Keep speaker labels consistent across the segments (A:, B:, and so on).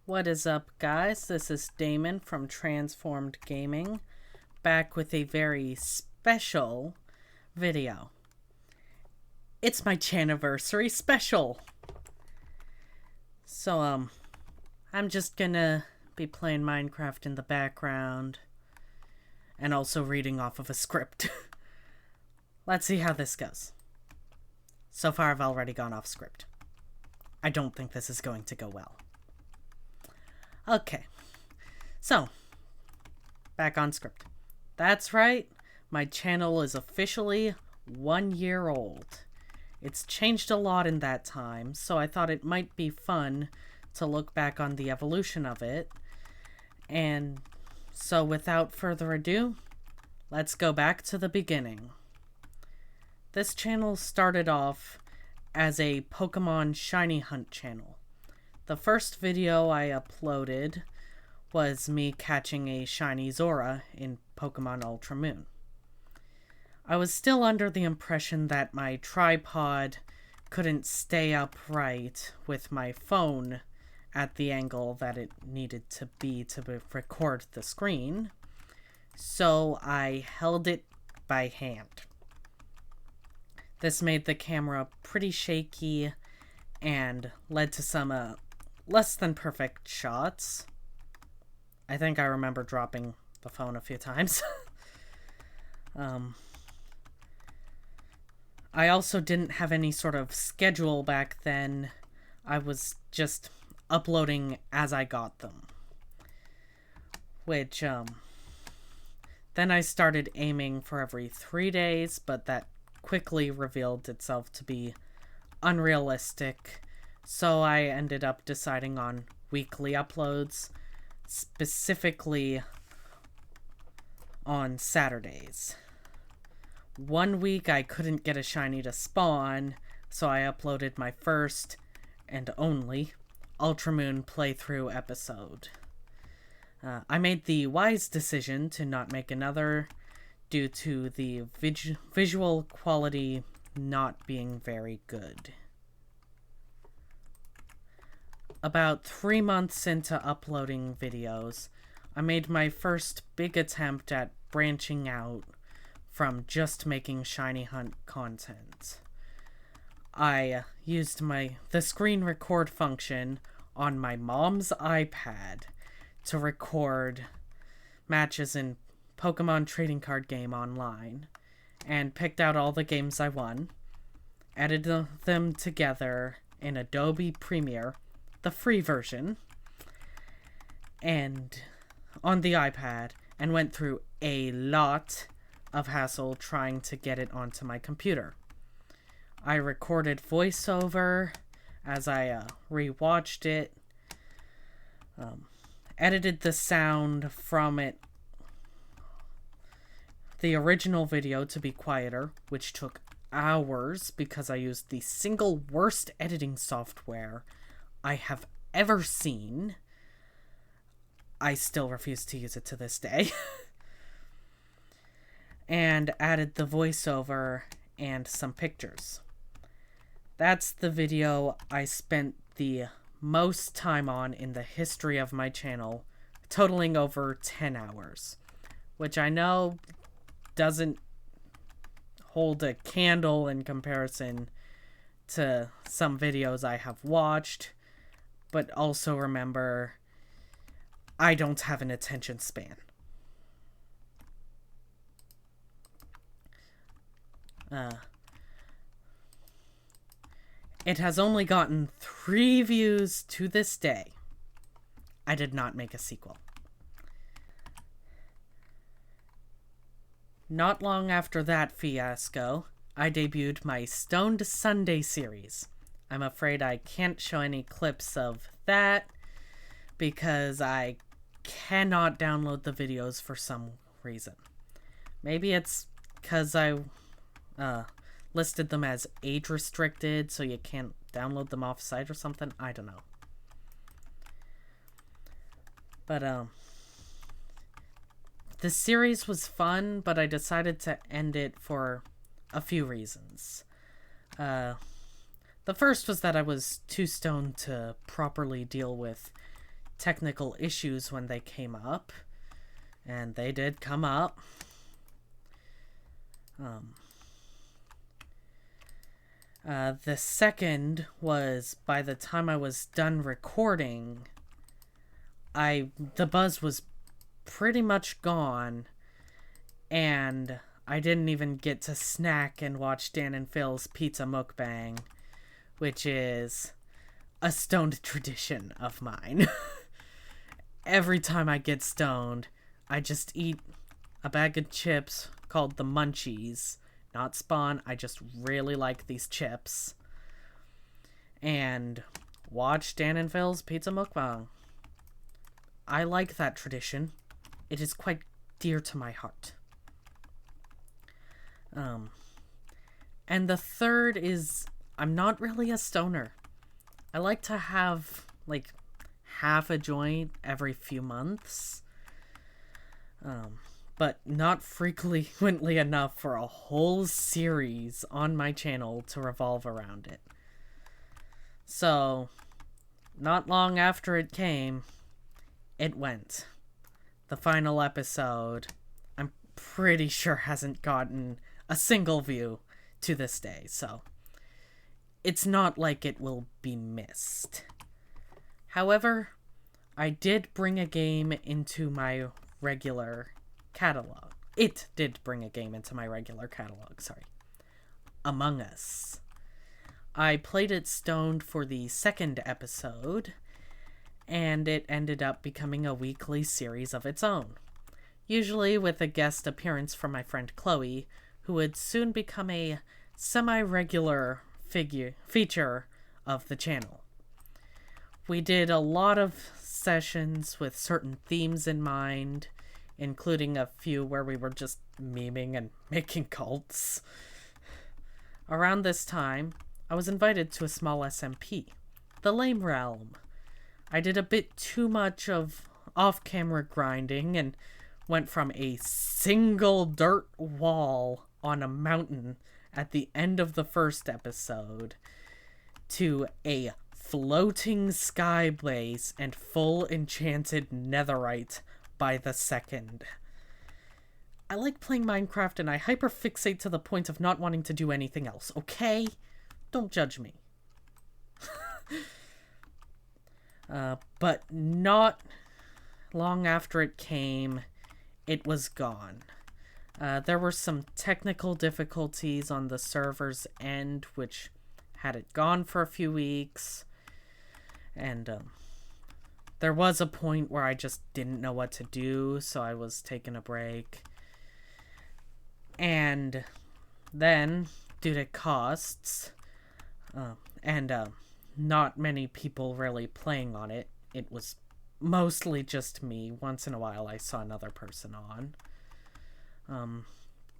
A: What is up, guys? This is Damon from Transformed Gaming, back with a very special video. It's my Channiversary special. So, I'm just gonna be playing Minecraft in the background and also reading off of a script. Let's see how this goes. So far, I've already gone off script. I don't think this is going to go well. Okay, so, back on script. That's right, my channel is officially 1 year old. It's changed a lot in that time, so I thought it might be fun to look back on the evolution of it. And so without further ado, let's go back to the beginning. This channel started off as a Pokemon Shiny Hunt channel. The first video I uploaded was me catching a shiny Zora in Pokemon Ultra Moon. I was still under the impression that my tripod couldn't stay upright with my phone at the angle that it needed to be to record the screen, so I held it by hand. This made the camera pretty shaky and led to some less than perfect shots. I think I remember dropping the phone a few times. I also didn't have any sort of schedule back then. I was just uploading as I got them. Which, then I started aiming for every 3 days, but that quickly revealed itself to be unrealistic. So I ended up deciding on weekly uploads, specifically on Saturdays. 1 week I couldn't get a shiny to spawn, so I uploaded my first and only Ultra Moon playthrough episode. I made the wise decision to not make another due to the visual quality not being very good. About 3 months into uploading videos, I made my first big attempt at branching out from just making Shiny Hunt content. I used the screen record function on my mom's iPad to record matches in Pokemon Trading Card Game online, and picked out all the games I won, edited them together in Adobe Premiere, the free version, and on the iPad, and went through a lot of hassle trying to get it onto my computer. I recorded voiceover as I rewatched it, edited the sound from the original video to be quieter, which took hours because I used the single worst editing software I have ever seen. I still refuse to use it to this day. And added the voiceover and some pictures. That's the video I spent the most time on in the history of my channel, totaling over 10 hours, which I know doesn't hold a candle in comparison to some videos I have watched, but also remember, I don't have an attention span. It has only gotten 3 views to this day. I did not make a sequel. Not long after that fiasco, I debuted my Stoned Sunday series. I'm afraid I can't show any clips of that because I cannot download the videos for some reason. Maybe it's because I listed them as age restricted, so you can't download them off site or something. I don't know. But the series was fun, but I decided to end it for a few reasons. The first was that I was too stoned to properly deal with technical issues when they came up, and they did come up. The second was, by the time I was done recording, the buzz was pretty much gone, and I didn't even get to snack and watch Dan and Phil's pizza mukbang, which is a stoned tradition of mine. Every time I get stoned, I just eat a bag of chips called the Munchies. Not Spawn, I just really like these chips. And watch Dan and Phil's pizza mukbang. I like that tradition. It is quite dear to my heart. And the third is, I'm not really a stoner. I like to have, like, half a joint every few months. But not frequently enough for a whole series on my channel to revolve around it. So, not long after it came, it went. The final episode, I'm pretty sure hasn't gotten a single view to this day, so it's not like it will be missed. However, I did bring a game into my regular catalog. It did bring a game into my regular catalog, sorry. Among Us. I played it stoned for the second episode, and it ended up becoming a weekly series of its own. Usually with a guest appearance from my friend Chloe, who would soon become a semi-regular feature of the channel. We did a lot of sessions with certain themes in mind, including a few where we were just memeing and making cults. Around this time, I was invited to a small SMP, the Lame Realm. I did a bit too much of off-camera grinding and went from a single dirt wall on a mountain at the end of the first episode to a floating sky base and full enchanted netherite by the second. I like playing Minecraft and I hyperfixate to the point of not wanting to do anything else, okay? Don't judge me. But not long after it came, it was gone. There were some technical difficulties on the server's end, which had it gone for a few weeks. And there was a point where I just didn't know what to do, so I was taking a break. And then, due to costs, and not many people really playing on it, it was mostly just me. Once in a while I saw another person on.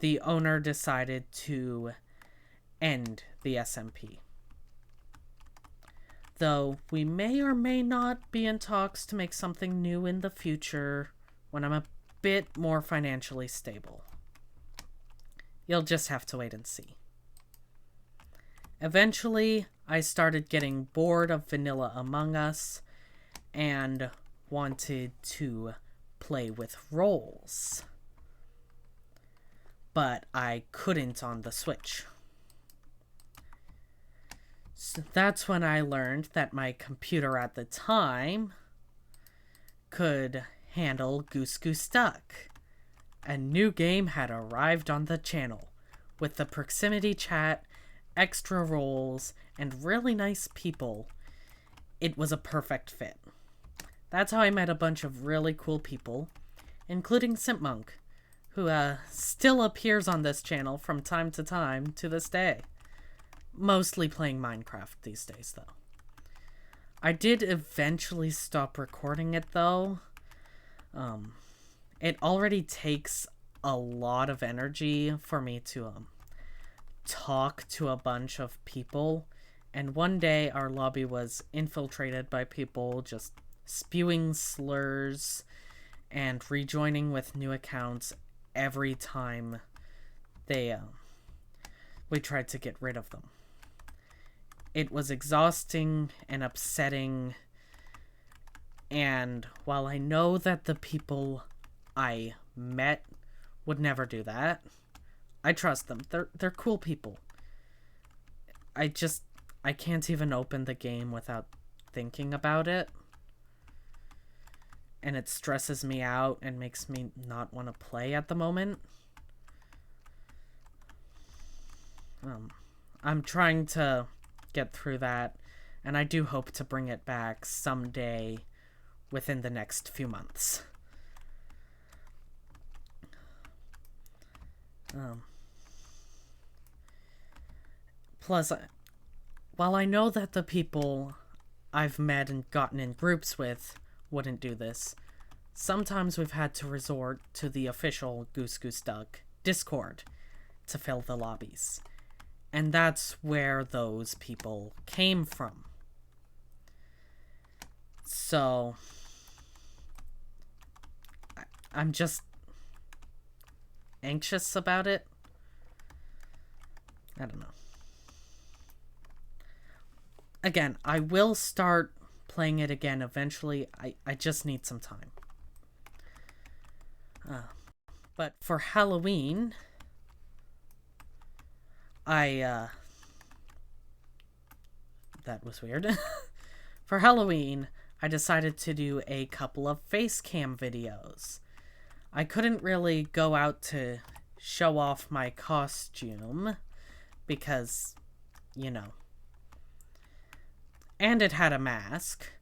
A: The owner decided to end the SMP. Though we may or may not be in talks to make something new in the future when I'm a bit more financially stable. You'll just have to wait and see. Eventually, I started getting bored of vanilla Among Us and wanted to play with roles. But I couldn't on the Switch. So that's when I learned that my computer at the time could handle Goose Goose Duck. A new game had arrived on the channel, with the proximity chat, extra roles, and really nice people. It was a perfect fit. That's how I met a bunch of really cool people, including Simpmonk, who still appears on this channel from time to this day. Mostly playing Minecraft these days, though. I did eventually stop recording it, though. It already takes a lot of energy for me to talk to a bunch of people, and one day our lobby was infiltrated by people just spewing slurs and rejoining with new accounts every time we tried to get rid of them. It was exhausting and upsetting, And while I know that the people I met would never do that, I trust them. They're cool people. I can't even open the game without thinking about it. And it stresses me out and makes me not want to play at the moment. I'm trying to get through that, and I do hope to bring it back someday within the next few months. Plus, while I know that the people I've met and gotten in groups with wouldn't do this, sometimes we've had to resort to the official Goose Goose Duck Discord to fill the lobbies. And that's where those people came from. So, I'm just anxious about it. I don't know. Again, I will start playing it again eventually. I just need some time. But for Halloween, that was weird. For Halloween, I decided to do a couple of face cam videos. I couldn't really go out to show off my costume because, you know. And it had a mask.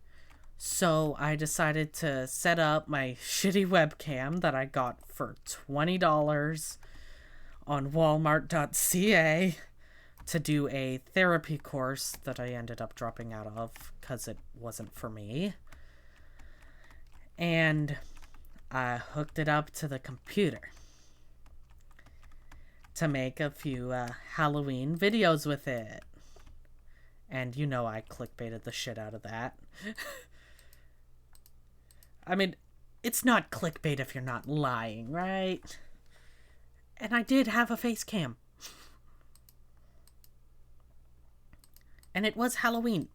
A: So I decided to set up my shitty webcam that I got for $20 on walmart.ca to do a therapy course that I ended up dropping out of because it wasn't for me. And I hooked it up to the computer to make a few Halloween videos with it. And you know I clickbaited the shit out of that. I mean, it's not clickbait if you're not lying, right? And I did have a face cam. And it was Halloween.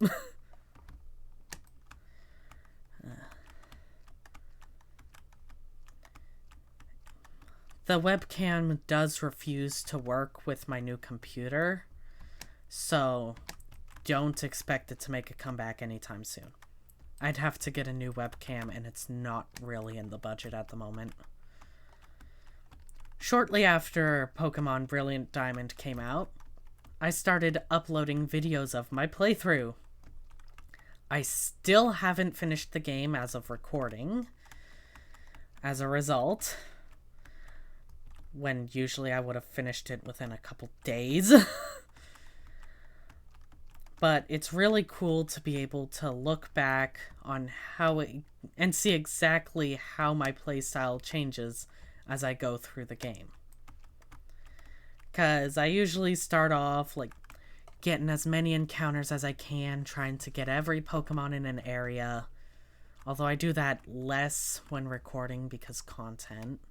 A: The webcam does refuse to work with my new computer, so don't expect it to make a comeback anytime soon. I'd have to get a new webcam, and it's not really in the budget at the moment. Shortly after Pokemon Brilliant Diamond came out, I started uploading videos of my playthrough. I still haven't finished the game as of recording. As a result, when usually I would have finished it within a couple days. But it's really cool to be able to look back on how it and see exactly how my playstyle changes as I go through the game. Because I usually start off like getting as many encounters as I can, trying to get every Pokemon in an area. Although I do that less when recording because content.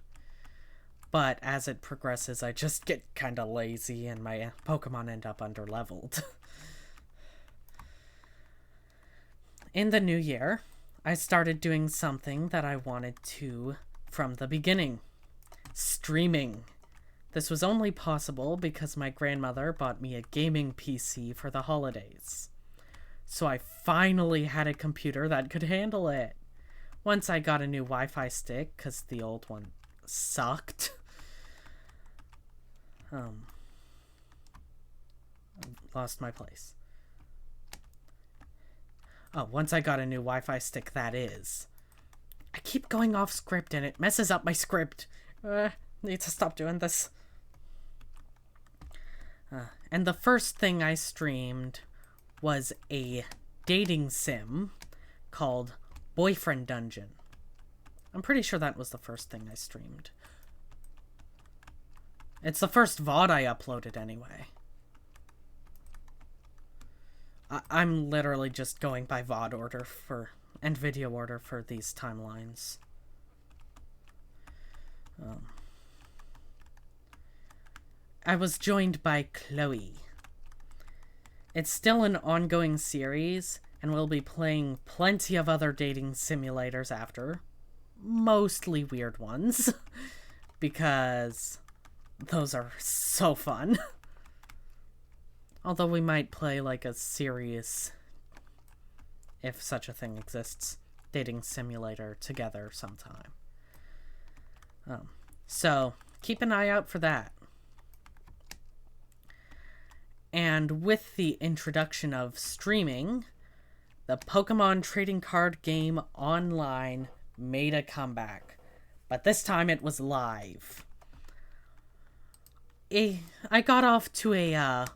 A: But as it progresses, I just get kind of lazy and my Pokemon end up underleveled. In the new year, I started doing something that I wanted to from the beginning. Streaming. This was only possible because my grandmother bought me a gaming PC for the holidays. So I finally had a computer that could handle it. Once I got a new Wi-Fi stick, because the old one sucked. Lost my place. Oh, once I got a new Wi-Fi stick, that is. I keep going off script and it messes up my script. Need to stop doing this. And the first thing I streamed was a dating sim called Boyfriend Dungeon. I'm pretty sure that was the first thing I streamed. It's the first VOD I uploaded anyway. I'm literally just going by VOD order and video order for these timelines. I was joined by Chloe. It's still an ongoing series, And we'll be playing plenty of other dating simulators after. Mostly weird ones. Because those are so fun. Although we might play like a serious, if such a thing exists, dating simulator together sometime. So keep an eye out for that. And with the introduction of streaming, the Pokemon trading card game online made a comeback. But this time it was live. I got off to a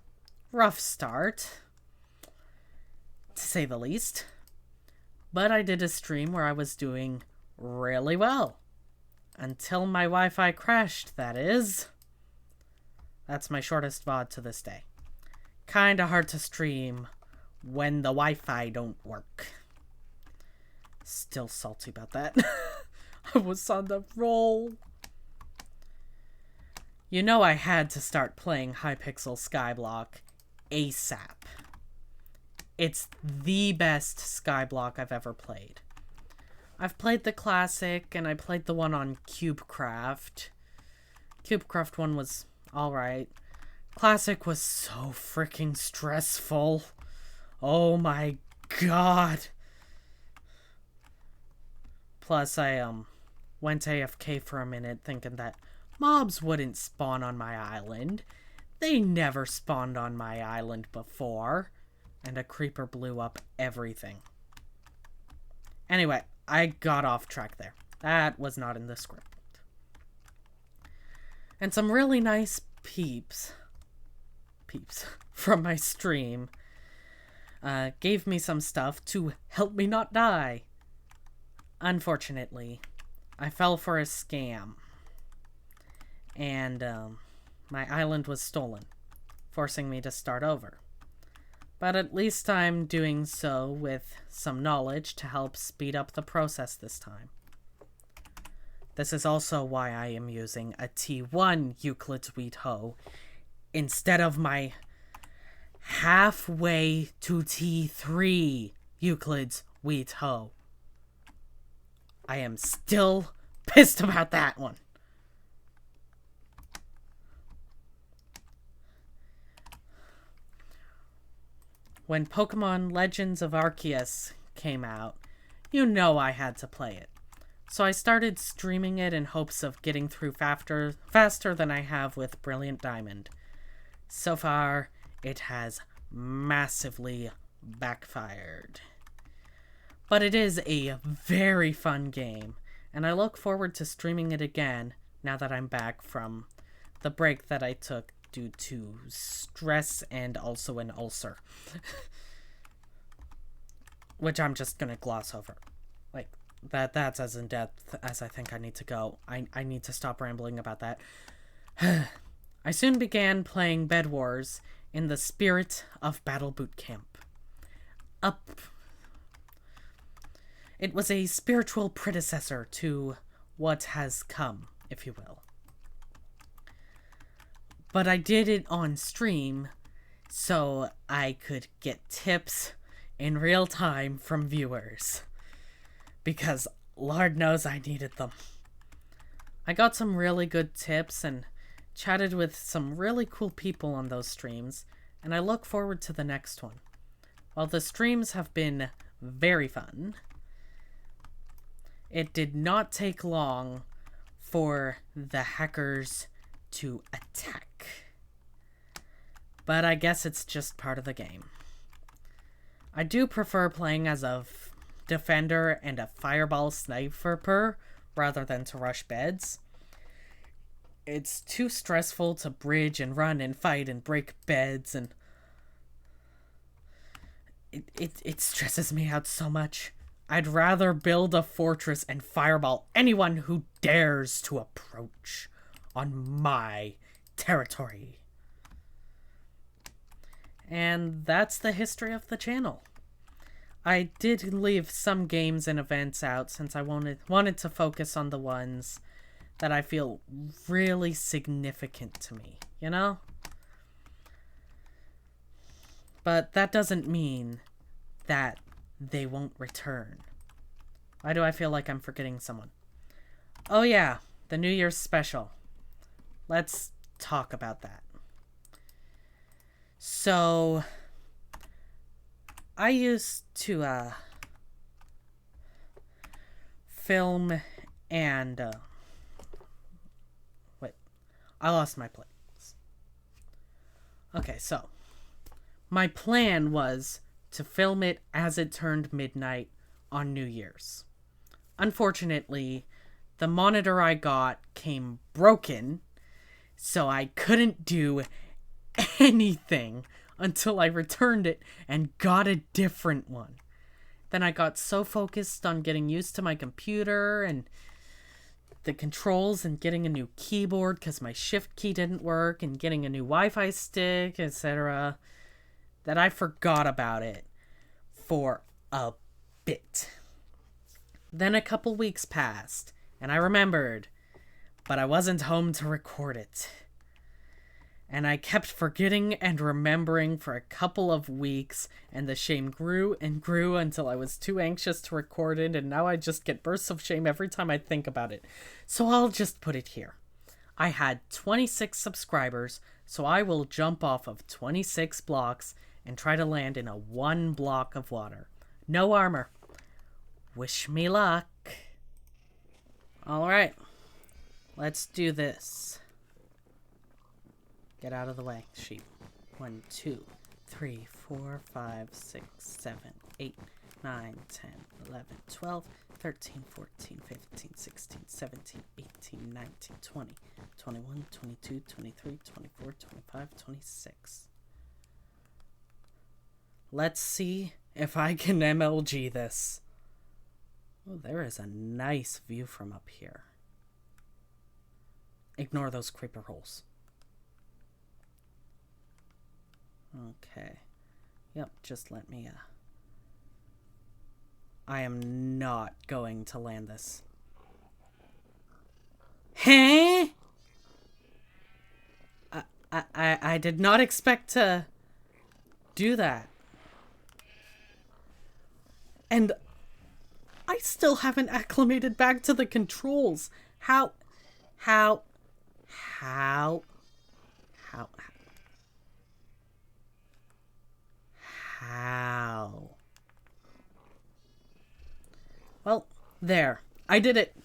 A: rough start, to say the least. But I did a stream where I was doing really well. Until my Wi-Fi crashed, that is. That's my shortest VOD to this day. Kinda hard to stream when the Wi-Fi don't work. Still salty about that. I was on the roll. You know I had to start playing Hypixel Skyblock ASAP. It's the best Skyblock I've ever played. I've played the classic, and I played the one on CubeCraft. CubeCraft 1 was alright. Classic was so freaking stressful. Oh my god. Plus, I went AFK for a minute thinking that mobs wouldn't spawn on my island. They never spawned on my island before. And a creeper blew up everything. Anyway, I got off track there. That was not in the script. And some really nice peeps from my stream gave me some stuff to help me not die. Unfortunately, I fell for a scam. And my island was stolen, forcing me to start over. But at least I'm doing so with some knowledge to help speed up the process this time. This is also why I am using a T1 Euclid's Wheat Hoe instead of my halfway to T3 Euclid's Wheat Hoe. I am still pissed about that one. When Pokemon Legends of Arceus came out, you know I had to play it. So I started streaming it in hopes of getting through faster than I have with Brilliant Diamond. So far, it has massively backfired. But it is a very fun game, and I look forward to streaming it again now that I'm back from the break that I took due to stress and also an ulcer. Which I'm just gonna gloss over. Like, that's as in depth as I think I need to go. I need to stop rambling about that. I soon began playing Bed Wars in the spirit of Battle Boot Camp. It was a spiritual predecessor to what has come, if you will. But I did it on stream so I could get tips in real time from viewers. Because Lord knows I needed them. I got some really good tips and chatted with some really cool people on those streams, and I look forward to the next one. While the streams have been very fun, it did not take long for the hackers to attack. But I guess it's just part of the game. I do prefer playing as a defender and a fireball sniper rather than to rush beds. It's too stressful to bridge and run and fight and break beds, and it stresses me out so much. I'd rather build a fortress and fireball anyone who dares to approach on my territory. And that's the history of the channel. I did leave some games and events out since I wanted to focus on the ones that I feel really significant to me, you know? But that doesn't mean that they won't return. Why do I feel like I'm forgetting someone? Oh yeah, the New Year's special. Let's talk about that. So, I used to film and wait, I lost my place. Okay, so my plan was to film it as it turned midnight on New Year's. Unfortunately, the monitor I got came broken, so I couldn't do anything until I returned it and got a different one. Then I got so focused on getting used to my computer and the controls and getting a new keyboard because my shift key didn't work and getting a new Wi-Fi stick, etc., that I forgot about it for a bit. Then a couple weeks passed and I remembered, but I wasn't home to record it. And I kept forgetting and remembering for a couple of weeks, and the shame grew and grew until I was too anxious to record it, and now I just get bursts of shame every time I think about it. So I'll just put it here. I had 26 subscribers, so I will jump off of 26 blocks and try to land in a 1 block of water. No armor. Wish me luck. Alright, let's do this. Get out of the way, sheep. 1, 2, 3, 4, 5, 6, 7, 8, 9, 10, 11, 12, 13, 14, 15, 16, 17, 18, 19, 20, 21, 22, 23, 24, 25, 26. Let's see if I can MLG this. Oh, there is a nice view from up here. Ignore those creeper holes. Okay. Yep, just let me, I am not going to land this. Hey? I did not expect to do that. And I still haven't acclimated back to the controls. How? Well, there. I did it.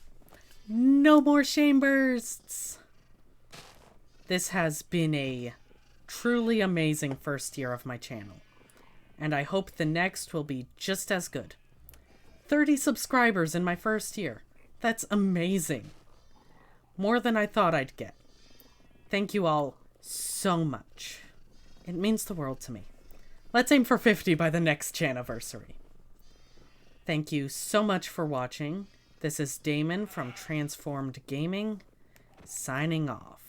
A: No more shame bursts. This has been a truly amazing first year of my channel, and I hope the next will be just as good. 30 subscribers in my first year. That's amazing. More than I thought I'd get. Thank you all so much. It means the world to me. Let's aim for 50 by the next Channiversary. Thank you so much for watching. This is Damon from Transformed Gaming, signing off.